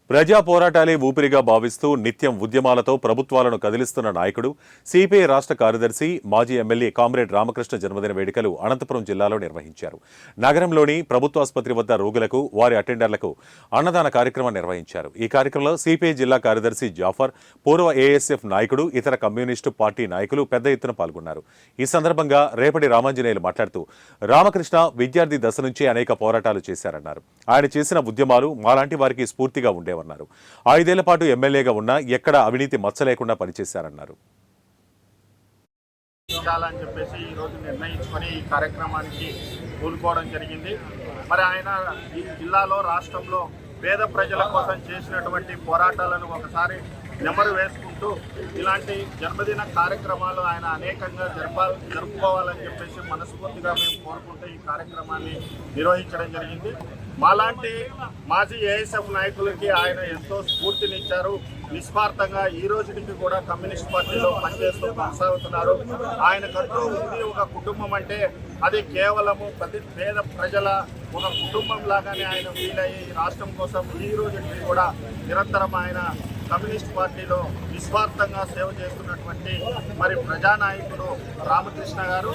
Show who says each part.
Speaker 1: ప్రజా పోరాటాలే ఊపిరిగా భావిస్తూ నిత్యం ఉద్యమాలతో ప్రభుత్వాలను కదిలిస్తున్న నాయకుడు సిపిఐ రాష్ట్ర కార్యదర్శి మాజీ ఎమ్మెల్యే కామ్రేడ్ రామకృష్ణ జన్మదిన వేడుకలు అనంతపురం జిల్లాలో నిర్వహించారు. నగరంలోని ప్రభుత్వాసుపత్రి వద్ద రోగులకు వారి అటెండర్లకు అన్నదాన కార్యక్రమం నిర్వహించారు. ఈ కార్యక్రమంలో సిపిఐ జిల్లా కార్యదర్శి జాఫర్, పూర్వ ఏఎస్ఎఫ్ నాయకుడు, ఇతర కమ్యూనిస్టు పార్టీ నాయకులు పెద్ద ఎత్తున పాల్గొన్నారు. ఈ సందర్భంగా రేపటి రామాంజనేయులు మాట్లాడుతూ రామకృష్ణ విద్యార్థి దశ నుంచే అనేక పోరాటాలు చేశారన్నారు. ఆయన చేసిన ఉద్యమాలు మాలాంటి వారికి స్ఫూర్తిగా ఉండేవన్నారు. 5 ఏళ్ల పాటు ఎమ్మెల్యేగా ఉన్నా ఎక్కడ అవినీతి మచ్చ లేకుండా పనిచేశారన్నారు.
Speaker 2: అని చెప్పేసి ఈ రోజు నిర్ణయించుకొని ఈ కార్యక్రమానికి పూనుకోవడం జరిగింది. మరి ఆయన ఈ జిల్లాలో, రాష్ట్రంలో పేద ప్రజల కోసం చేసినటువంటి పోరాటాలను ఒకసారి నెమరు వేసుకుంటూ ఇలాంటి జన్మదిన కార్యక్రమాలు ఆయన అనేకంగా జరుపుకోవాలని చెప్పేసి మనస్ఫూర్తిగా మేము కోరుకుంటూ ఈ కార్యక్రమాన్ని నిర్వహించడం జరిగింది. మాలాంటి మాజీ ఏఎస్ఎఫ్ నాయకులకి ఆయన ఎంతో స్ఫూర్తినిచ్చారు. నిస్వార్థంగా ఈ రోజుకి కూడా కమ్యూనిస్ట్ పార్టీలో పనిచేస్తూ కొనసాగుతున్నారు. ఆయనకంటూ ఉంది ఒక కుటుంబం అంటే అది కేవలము పేద ప్రజల ఒక కుటుంబం లాగానే ఆయన వీలయ్యి రాష్ట్రం కోసం ఈ రోజుకి కూడా నిరంతరం ఆయన కమ్యూనిస్ట్ పార్టీలో నిస్వార్థంగా సేవ చేస్తున్నటువంటి మరి ప్రజానాయకుడు రామకృష్ణ గారు.